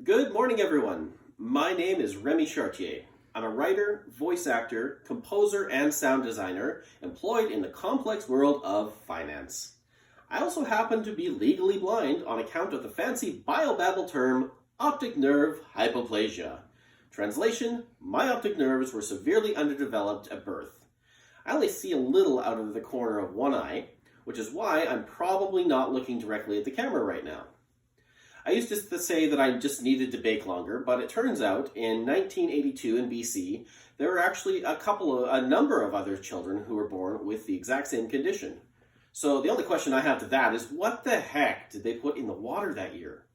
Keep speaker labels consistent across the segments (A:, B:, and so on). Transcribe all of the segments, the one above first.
A: Good morning, everyone. My name is Remy Chartier. I'm a writer, voice actor, composer, and sound designer employed in the complex world of finance. I also happen to be legally blind on account of the fancy biobabble term optic nerve hypoplasia. Translation: my optic nerves were severely underdeveloped at birth. I only see a little out of the corner of one eye, which is why I'm probably not looking directly at the camera right now. I used to say that I just needed to bake longer, but it turns out in 1982 in BC, there were actually a number of other children who were born with the exact same condition. So the only question I have to that is, what the heck did they put in the water that year?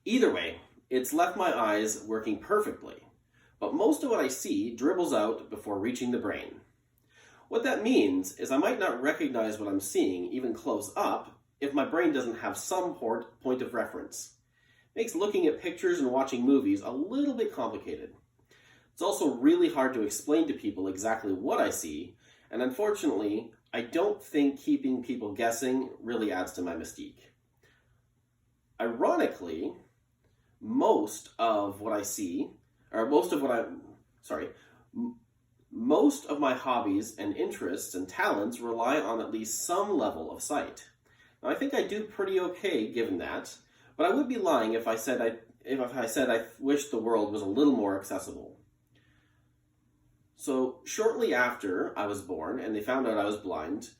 A: Either way, it's left my eyes working perfectly, but most of what I see dribbles out before reaching the brain. What that means is I might not recognize what I'm seeing even close up if my brain doesn't have some point of reference. It makes looking at pictures and watching movies a little bit complicated. It's also really hard to explain to people exactly what I see, and unfortunately, I don't think keeping people guessing really adds to my mystique. Ironically, most of my hobbies and interests and talents rely on at least some level of sight. Now, I think I do pretty okay given that, but I would be lying if I said I wish the world was a little more accessible. So shortly after I was born and they found out I was blind,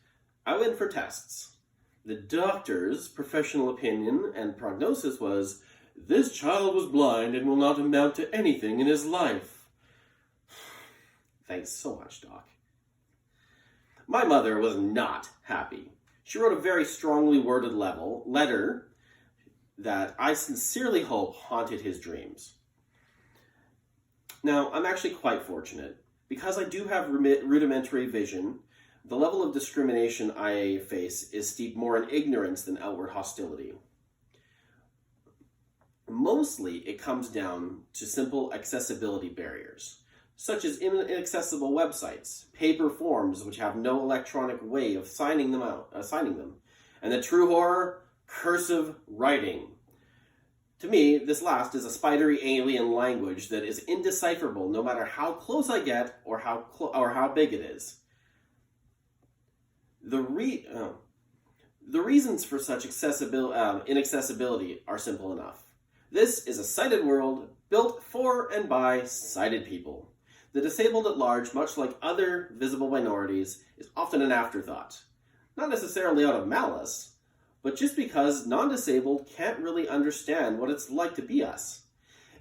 A: I went for tests. The doctor's professional opinion and prognosis was, "This child was blind and will not amount to anything in his life." Thanks so much, Doc. My mother was not happy. She wrote a very strongly worded letter that I sincerely hope haunted his dreams. Now, I'm actually quite fortunate. Because I do have rudimentary vision, the level of discrimination I face is steeped more in ignorance than outward hostility. Mostly, it comes down to simple accessibility barriers, such as inaccessible websites, paper forms which have no electronic way of signing them, and the true horror, cursive writing. To me, this last is a spidery alien language that is indecipherable no matter how close I get or how big it is. The reasons for such inaccessibility are simple enough. This is a sighted world built for and by sighted people. The disabled at large, much like other visible minorities, is often an afterthought. Not necessarily out of malice, but just because non-disabled can't really understand what it's like to be us.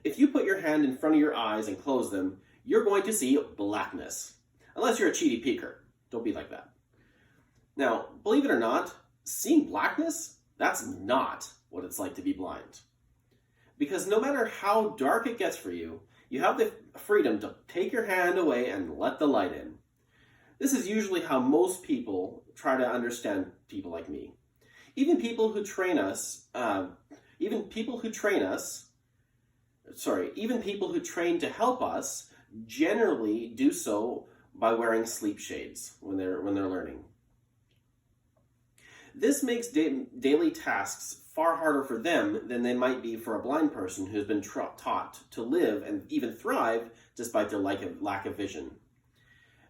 A: If you put your hand in front of your eyes and close them, you're going to see blackness. Unless you're a cheaty peeker. Don't be like that. Now, believe it or not, seeing blackness, that's not what it's like to be blind. Because no matter how dark it gets for you, you have the freedom to take your hand away and let the light in. This is usually how most people try to understand people like me. Even people who train to help us generally do so by wearing sleep shades when they're learning. This makes daily tasks far harder for them than they might be for a blind person who's been taught to live and even thrive despite their lack of vision.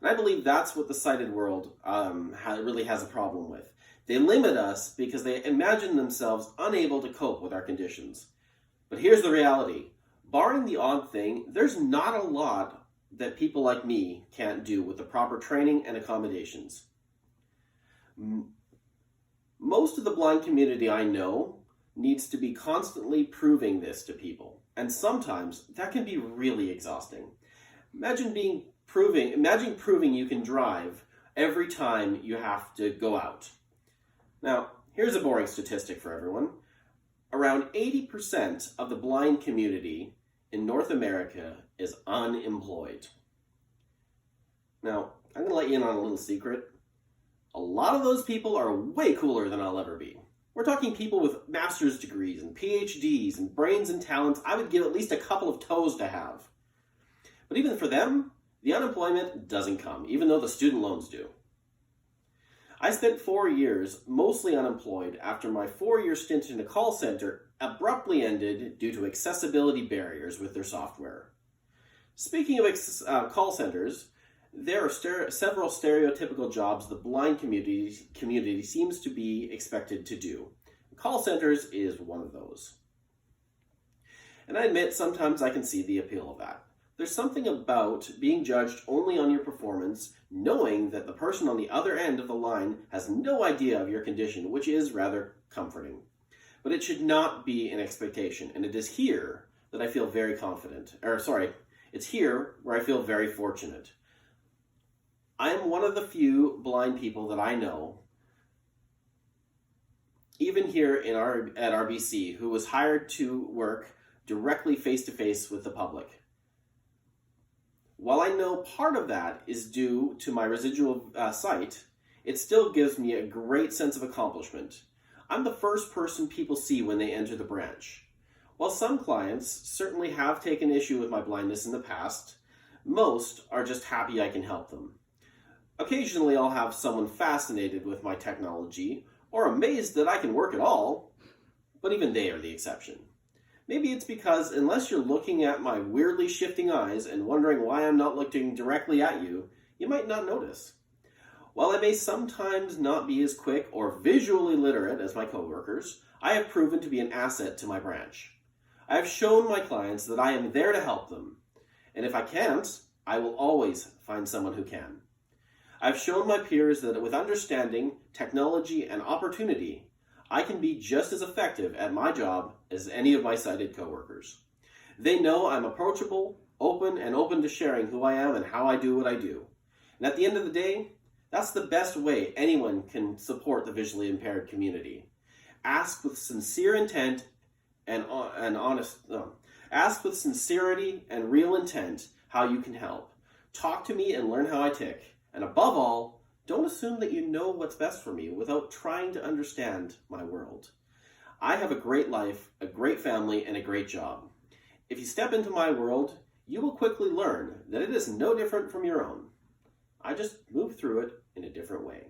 A: And I believe that's what the sighted world really has a problem with. They limit us because they imagine themselves unable to cope with our conditions. But here's the reality. Barring the odd thing, there's not a lot that people like me can't do with the proper training and accommodations. Most of the blind community I know needs to be constantly proving this to people. And sometimes that can be really exhausting. Imagine proving you can drive every time you have to go out. Now, here's a boring statistic for everyone. Around 80% of the blind community in North America is unemployed. Now, I'm going to let you in on a little secret. A lot of those people are way cooler than I'll ever be. We're talking people with master's degrees and PhDs and brains and talents I would give at least a couple of toes to have. But even for them, the unemployment doesn't come, even though the student loans do. I spent 4 years mostly unemployed after my 4-year stint in a call center abruptly ended due to accessibility barriers with their software. Speaking of call centers, there are several stereotypical jobs the blind community seems to be expected to do. Call centers is one of those. And I admit sometimes I can see the appeal of that. There's something about being judged only on your performance, knowing that the person on the other end of the line has no idea of your condition, which is rather comforting. But it should not be an expectation, and it is here that I feel very it's here where I feel very fortunate. I am one of the few blind people that I know, even here at RBC, who was hired to work directly face-to-face with the public. While I know part of that is due to my residual sight, it still gives me a great sense of accomplishment. I'm the first person people see when they enter the branch. While some clients certainly have taken issue with my blindness in the past, most are just happy I can help them. Occasionally I'll have someone fascinated with my technology or amazed that I can work at all, but even they are the exception. Maybe it's because unless you're looking at my weirdly shifting eyes and wondering why I'm not looking directly at you, you might not notice. While I may sometimes not be as quick or visually literate as my coworkers, I have proven to be an asset to my branch. I have shown my clients that I am there to help them, and if I can't, I will always find someone who can. I've shown my peers that with understanding, technology, and opportunity, I can be just as effective at my job as any of my sighted coworkers. They know I'm approachable, open to sharing who I am and how I do what I do. And at the end of the day, that's the best way anyone can support the visually impaired community. Ask with sincere intent ask with sincerity and real intent how you can help. Talk to me and learn how I tick. And above all, don't assume that you know what's best for me without trying to understand my world. I have a great life, a great family, and a great job. If you step into my world, you will quickly learn that it is no different from your own. I just move through it in a different way.